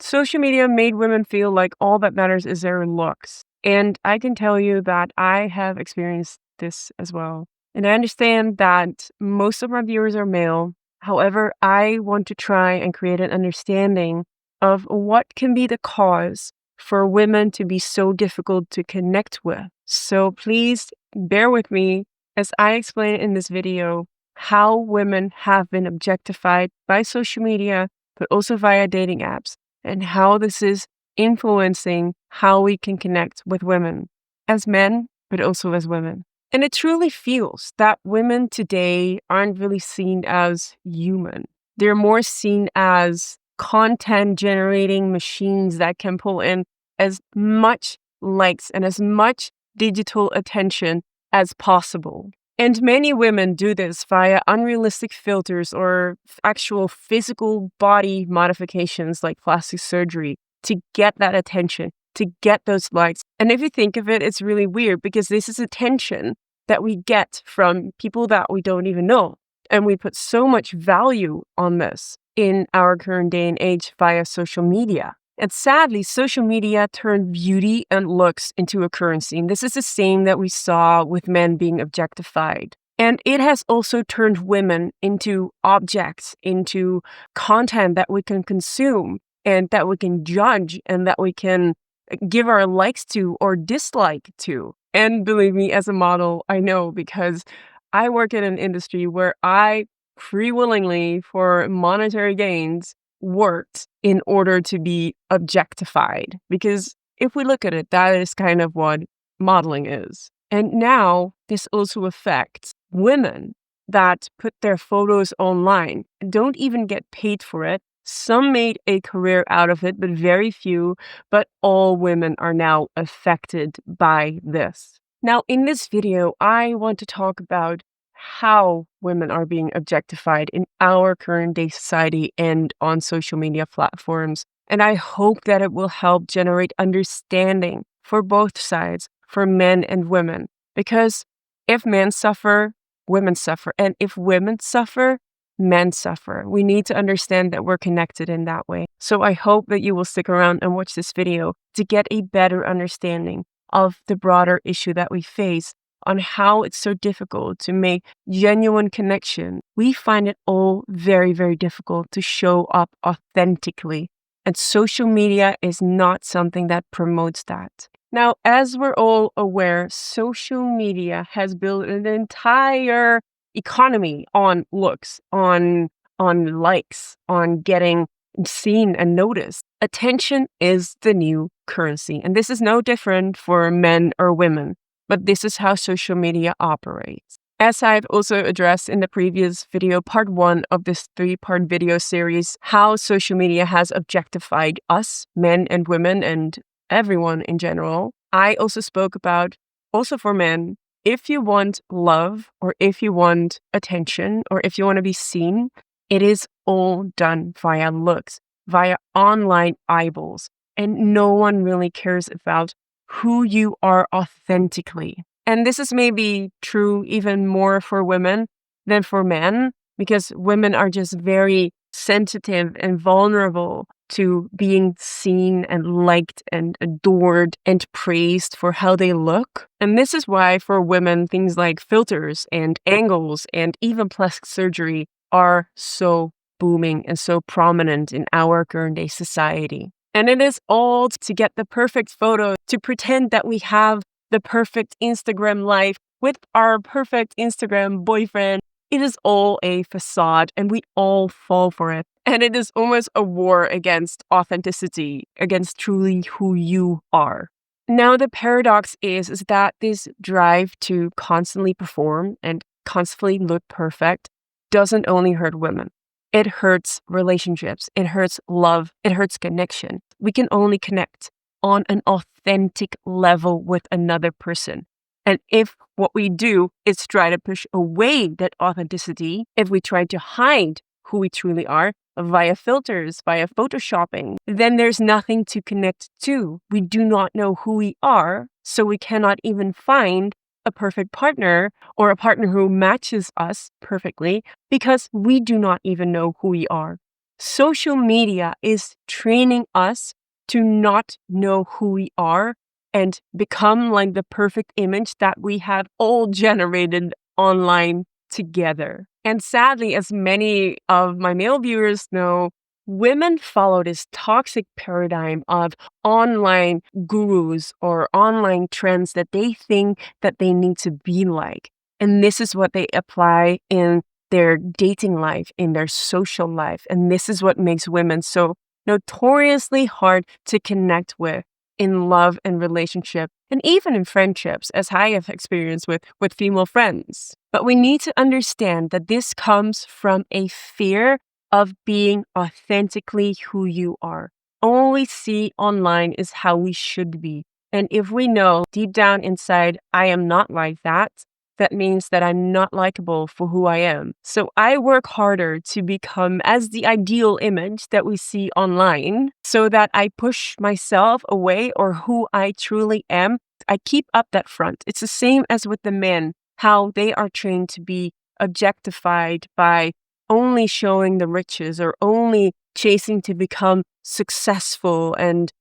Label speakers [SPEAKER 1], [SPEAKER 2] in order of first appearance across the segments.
[SPEAKER 1] Social media made women feel like all that matters is their looks. And I can tell you that I have experienced this as well. And I understand that most of my viewers are male. However, I want to try and create an understanding of what can be the cause for women to be so difficult to connect with. So please bear with me as I explain in this video how women have been objectified by social media, but also via dating apps, and how this is influencing how we can connect with women as men, but also as women. And it truly feels that women today aren't really seen as human. They're more seen as content generating machines that can pull in as much likes and as much digital attention as possible. And many women do this via unrealistic filters or actual physical body modifications like plastic surgery to get that attention, to get those likes. And if you think of it, it's really weird because this is attention that we get from people that we don't even know. And we put so much value on this in our current day and age via social media. And sadly, social media turned beauty and looks into a currency. And this is the same that we saw with men being objectified. And it has also turned women into objects, into content that we can consume and that we can judge and that we can give our likes to or dislike to. And believe me, as a model, I know because I work in an industry where I free-willingly, for monetary gains, worked in order to be objectified. Because if we look at it, that is kind of what modeling is. And now this also affects women that put their photos online and don't even get paid for it. Some made a career out of it, but very few. But all women are now affected by this. Now, in this video, I want to talk about how women are being objectified in our current day society and on social media platforms. And I hope that it will help generate understanding for both sides, for men and women. Because if men suffer, women suffer. And if women suffer, men suffer. We need to understand that we're connected in that way. So I hope that you will stick around and watch this video to get a better understanding of the broader issue that we face, on how it's so difficult to make genuine connection. We find it all very, very difficult to show up authentically. And social media is not something that promotes that. Now, as we're all aware, social media has built an entire economy on looks, on likes, on getting seen and noticed. Attention is the new currency. And this is no different for men or women. But this is how social media operates. As I've also addressed in the previous video, part 1 of this 3-part video series, how social media has objectified us, men and women, and everyone in general, I also spoke about, also for men, if you want love or if you want attention or if you want to be seen, it is all done via looks, via online eyeballs. And no one really cares about who you are authentically. And this is maybe true even more for women than for men, because women are just very sensitive and vulnerable to being seen and liked and adored and praised for how they look. And this is why for women, things like filters and angles and even plastic surgery are so booming and so prominent in our current day society. And it is all to get the perfect photo, to pretend that we have the perfect Instagram life with our perfect Instagram boyfriend. It is all a facade and we all fall for it. And it is almost a war against authenticity, against truly who you are. Now, the paradox is that this drive to constantly perform and constantly look perfect doesn't only hurt women. It hurts relationships. It hurts love. It hurts connection. We can only connect on an authentic level with another person. And if what we do is try to push away that authenticity, if we try to hide who we truly are via filters, via photoshopping, then there's nothing to connect to. We do not know who we are, so we cannot even find a perfect partner or a partner who matches us perfectly because we do not even know who we are. social media is training us to not know who we are and become like the perfect image that we have all generated online together. And sadly, as many of my male viewers know, women follow this toxic paradigm of online gurus or online trends that they think that they need to be like. And this is what they apply in their dating life, in their social life. And this is what makes women so notoriously hard to connect with in love and relationship, and even in friendships, as I have experienced with female friends. But we need to understand that this comes from a fear of being authentically who you are. All we see online is how we should be. And if we know deep down inside, I am not like that, that means that I'm not likable for who I am. So I work harder to become as the ideal image that we see online so that I push myself away or who I truly am. I keep up that front. It's the same as with the men, how they are trained to be objectified by only showing the riches or only chasing to become successful and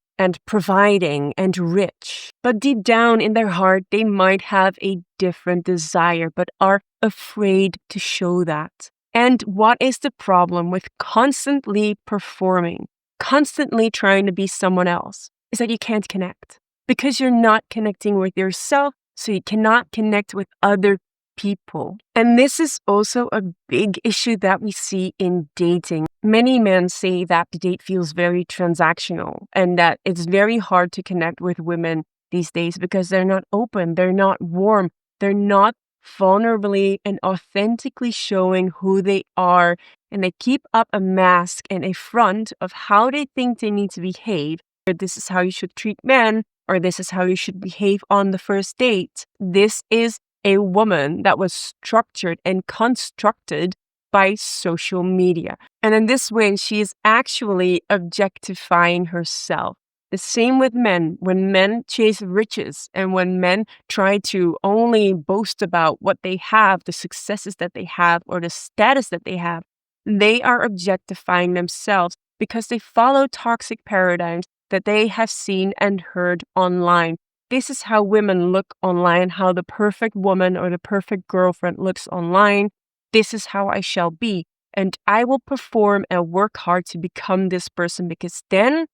[SPEAKER 1] providing and rich. But deep down in their heart, they might have a different desire, but are afraid to show that. And what is the problem with constantly performing, constantly trying to be someone else? Is that you can't connect because you're not connecting with yourself, so you cannot connect with other people. And this is also a big issue that we see in dating. Many men say that the date feels very transactional and that it's very hard to connect with women these days because they're not open, they're not warm, they're not vulnerably and authentically showing who they are, and they keep up a mask and a front of how they think they need to behave. Or this is how you should treat men, or this is how you should behave on the first date. This is a woman that was structured and constructed by social media. And in this way, she is actually objectifying herself. The same with men. When men chase riches and when men try to only boast about what they have, the successes that they have, or the status that they have, they are objectifying themselves because they follow toxic paradigms that they have seen and heard online. This is how women look online, how the perfect woman or the perfect girlfriend looks online. This is how I shall be. And I will perform and work hard to become this person because then,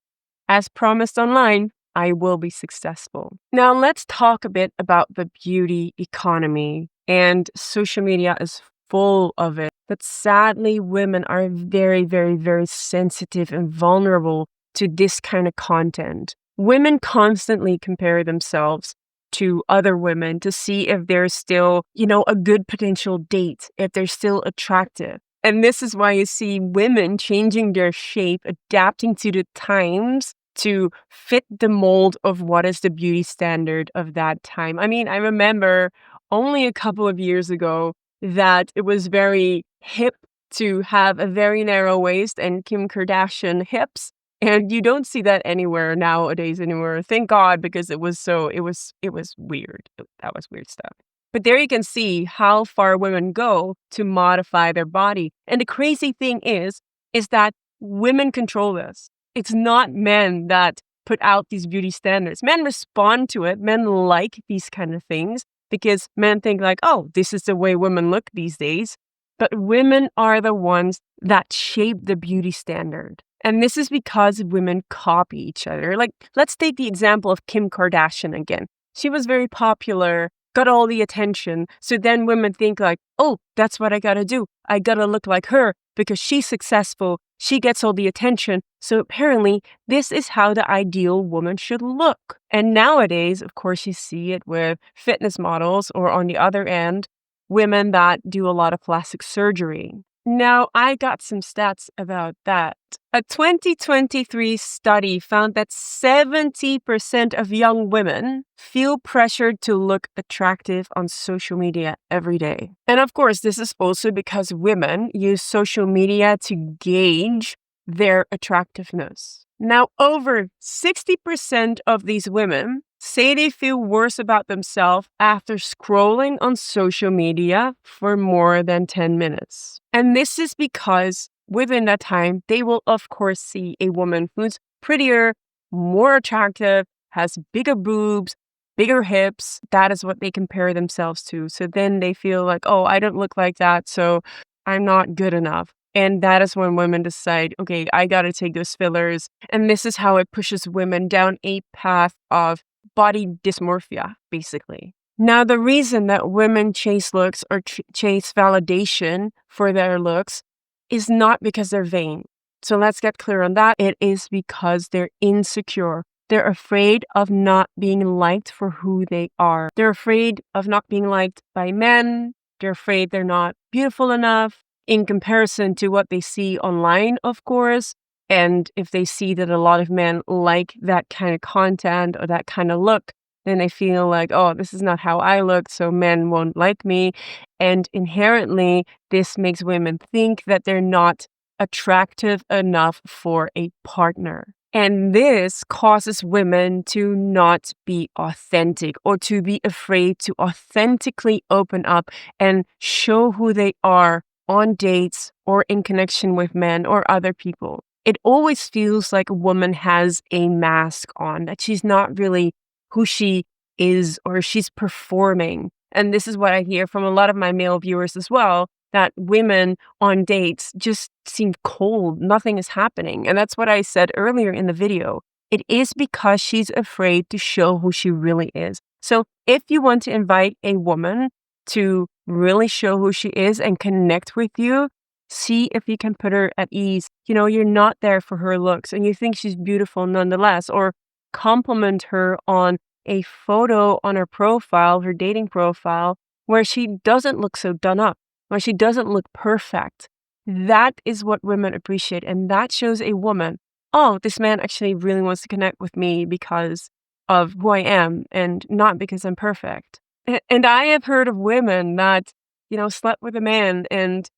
[SPEAKER 1] as promised online, I will be successful. Now, let's talk a bit about the beauty economy. And social media is full of it. But sadly, women are very, very, very sensitive and vulnerable to this kind of content. Women constantly compare themselves to other women to see if they're still, a good potential date, if they're still attractive. And this is why you see women changing their shape, adapting to the times to fit the mold of what is the beauty standard of that time. I mean, I remember only a couple of years ago that it was very hip to have a very narrow waist and Kim Kardashian hips. And you don't see that anywhere nowadays anymore. Thank God, because it was weird. That was weird stuff. But there you can see how far women go to modify their body. And the crazy thing is that women control this. It's not men that put out these beauty standards. Men respond to it. Men like these kind of things because men think like, oh, this is the way women look these days. But women are the ones that shape the beauty standard. And this is because women copy each other. Like, let's take the example of Kim Kardashian again. She was very popular, got all the attention. So then women think like, oh, that's what I gotta do. I gotta look like her because she's successful. She gets all the attention. So apparently, this is how the ideal woman should look. And nowadays, of course, you see it with fitness models or on the other end, women that do a lot of plastic surgery. Now, I got some stats about that. A 2023 study found that 70% of young women feel pressured to look attractive on social media every day. And of course, this is also because women use social media to gauge their attractiveness. Now, over 60% of these women say they feel worse about themselves after scrolling on social media for more than 10 minutes. And this is because within that time, they will, of course, see a woman who's prettier, more attractive, has bigger boobs, bigger hips. That is what they compare themselves to. So then they feel like, oh, I don't look like that, so I'm not good enough. And that is when women decide, okay, I got to take those fillers. And this is how it pushes women down a path of body dysmorphia, basically. Now, the reason that women chase looks or chase validation for their looks is not because they're vain. So let's get clear on that. It is because they're insecure. They're afraid of not being liked for who they are. They're afraid of not being liked by men. They're afraid they're not beautiful enough in comparison to what they see online, of course. And if they see that a lot of men like that kind of content or that kind of look, then they feel like, oh, this is not how I look, so men won't like me. And inherently, this makes women think that they're not attractive enough for a partner. And this causes women to not be authentic or to be afraid to authentically open up and show who they are on dates or in connection with men or other people. It always feels like a woman has a mask on, that she's not really who she is or she's performing. And this is what I hear from a lot of my male viewers as well, that women on dates just seem cold. Nothing is happening. And that's what I said earlier in the video. It is because she's afraid to show who she really is. So if you want to invite a woman to really show who she is and connect with you, see if you can put her at ease. You know, you're not there for her looks and you think she's beautiful nonetheless, or compliment her on a photo on her profile, her dating profile, where she doesn't look so done up, where she doesn't look perfect. That is what women appreciate. And that shows a woman, oh, this man actually really wants to connect with me because of who I am and not because I'm perfect. And I have heard of women that, you know, slept with a man and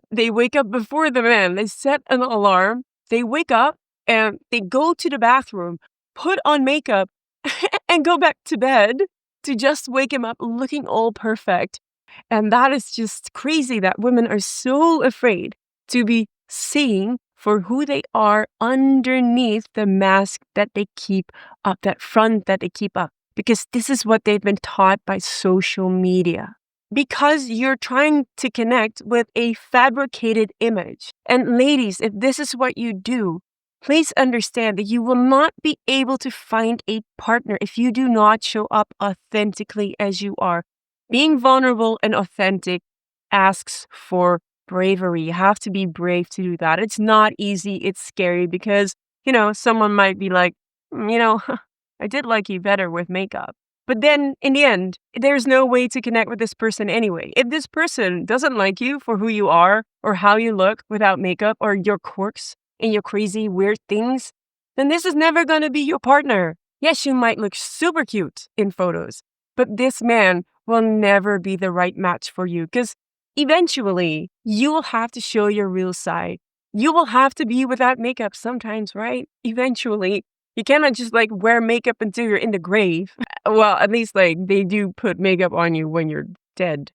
[SPEAKER 1] they wake up before the man. They set an alarm. They wake up and they go to the bathroom, put on makeup, and go back to bed to just wake him up looking all perfect. And that is just crazy that women are so afraid to be seen for who they are underneath the mask that they keep up, that front that they keep up. Because this is what they've been taught by social media. Because you're trying to connect with a fabricated image. And ladies, if this is what you do, please understand that you will not be able to find a partner if you do not show up authentically as you are. Being vulnerable and authentic asks for bravery. You have to be brave to do that. It's not easy. It's scary because, you know, someone might be like, you know, I did like you better with makeup. But then in the end, there's no way to connect with this person anyway. If this person doesn't like you for who you are or how you look without makeup or your quirks and your crazy weird things, then this is never going to be your partner. Yes, you might look super cute in photos, but this man will never be the right match for you because eventually you will have to show your real side. You will have to be without makeup sometimes, right? Eventually. You cannot just like wear makeup until you're in the grave. Well, at least like they do put makeup on you when you're dead.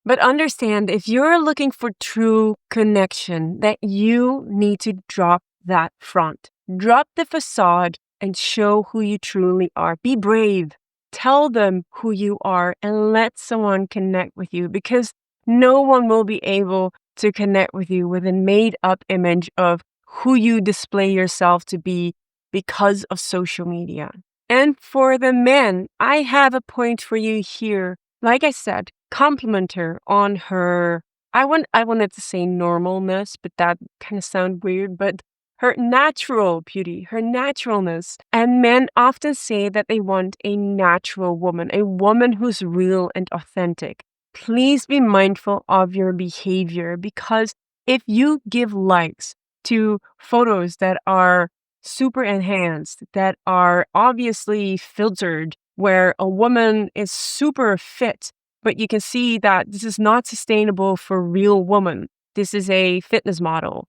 [SPEAKER 1] But understand, if you're looking for true connection, that you need to drop that front. Drop the facade and show who you truly are. Be brave. Tell them who you are and let someone connect with you, because no one will be able to connect with you with a made-up image of who you display yourself to be because of social media. And for the men, I have a point for you here. Like I said, compliment her on her, I wanted to say normalness, but that kind of sounds weird, but her natural beauty, her naturalness. And men often say that they want a natural woman, a woman who's real and authentic. Please be mindful of your behavior, because if you give likes to photos that are super enhanced, that are obviously filtered, where a woman is super fit, but you can see that this is not sustainable for a real woman. This is a fitness model.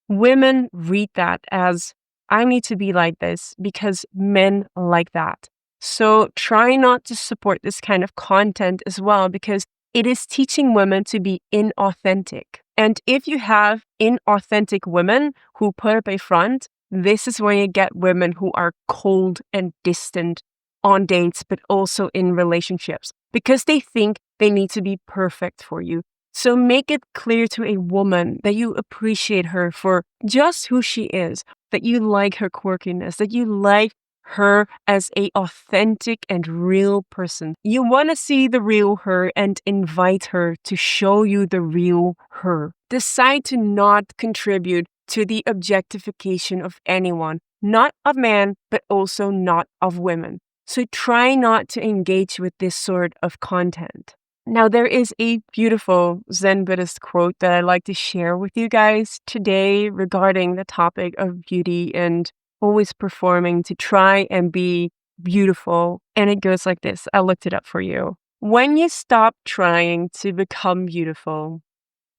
[SPEAKER 1] Women read that as, I need to be like this because men like that. So try not to support this kind of content as well, because it is teaching women to be inauthentic. And if you have inauthentic women who put up a front, this is when you get women who are cold and distant on dates, but also in relationships, because they think they need to be perfect for you. So make it clear to a woman that you appreciate her for just who she is, that you like her quirkiness, that you like her as a authentic and real person. You want to see the real her and invite her to show you the real her. Decide to not contribute to the objectification of anyone, not of men, but also not of women. So try not to engage with this sort of content. Now, there is a beautiful Zen Buddhist quote that I'd like to share with you guys today regarding the topic of beauty and always performing to try and be beautiful. And it goes like this. I looked it up for you. When you stop trying to become beautiful,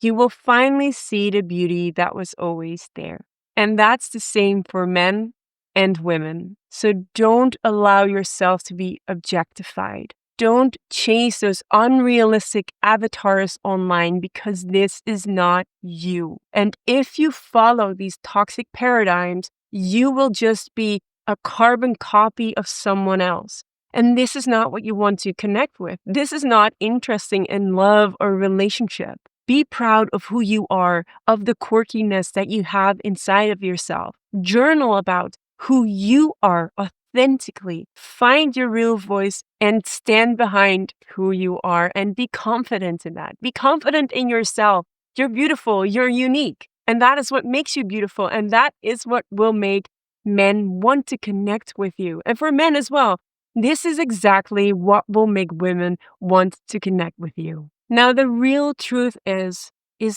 [SPEAKER 1] you will finally see the beauty that was always there. And that's the same for men and women. So don't allow yourself to be objectified. Don't chase those unrealistic avatars online, because this is not you. And if you follow these toxic paradigms, you will just be a carbon copy of someone else. And this is not what you want to connect with. This is not interesting in love or relationship. Be proud of who you are, of the quirkiness that you have inside of yourself. Journal about who you are authentically. Find your real voice and stand behind who you are and be confident in that. Be confident in yourself. You're beautiful. You're unique. And that is what makes you beautiful. And that is what will make men want to connect with you. And for men as well, this is exactly what will make women want to connect with you. Now, the real truth is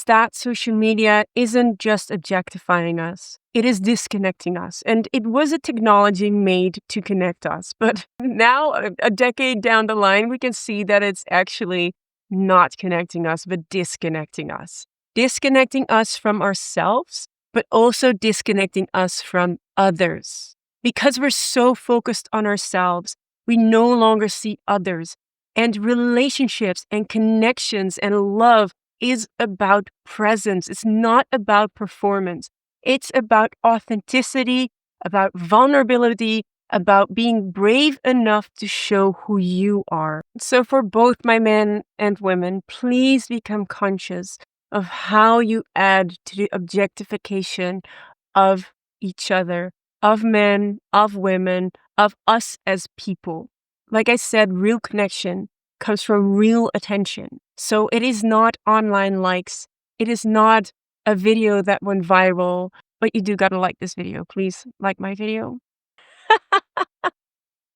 [SPEAKER 1] that social media isn't just objectifying us. It is disconnecting us. And it was a technology made to connect us. But now, a decade down the line, we can see that it's actually not connecting us, but disconnecting us. Disconnecting us from ourselves, but also disconnecting us from others. Because we're so focused on ourselves, we no longer see others. And relationships and connections and love is about presence. It's not about performance. It's about authenticity, about vulnerability, about being brave enough to show who you are. So for both my men and women, please become conscious of how you add to the objectification of each other, of men, of women, of us as people. Like I said, real connection comes from real attention. So it is not online likes. It is not a video that went viral, but you do gotta like this video. Please like my video.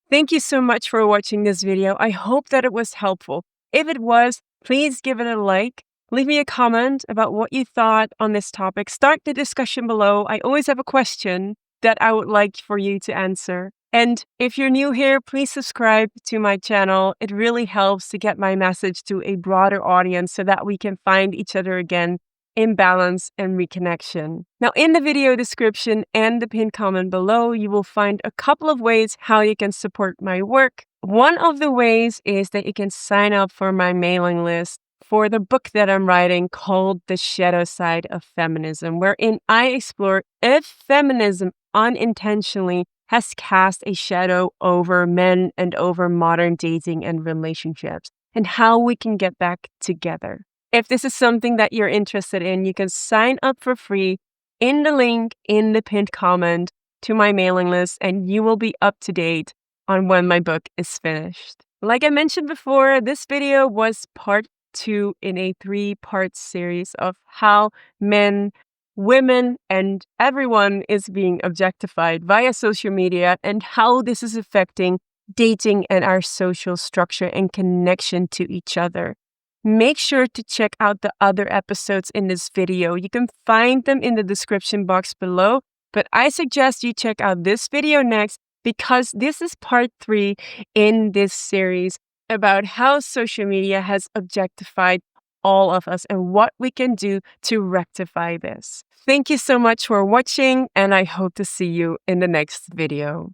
[SPEAKER 1] Thank you so much for watching this video. I hope that it was helpful. If it was, please give it a like. Leave me a comment about what you thought on this topic. Start the discussion below. I always have a question that I would like for you to answer. And if you're new here, please subscribe to my channel. It really helps to get my message to a broader audience so that we can find each other again in balance and reconnection. Now, in the video description and the pinned comment below, you will find a couple of ways how you can support my work. One of the ways is that you can sign up for my mailing list for the book that I'm writing called The Shadowside of Feminism, wherein I explore if feminism unintentionally has cast a shadow over men and over modern dating and relationships, and how we can get back together. If this is something that you're interested in, you can sign up for free in the link in the pinned comment to my mailing list, and you will be up to date on when my book is finished. Like I mentioned before, this video was part 2 in a 3-part series of how men, women, and everyone is being objectified via social media, and how this is affecting dating and our social structure and connection to each other. Make sure to check out the other episodes in this video. You can find them in the description box below, but I suggest you check out this video next, because this is part 3 in this series about how social media has objectified all of us and what we can do to rectify this. Thank you so much for watching, and I hope to see you in the next video.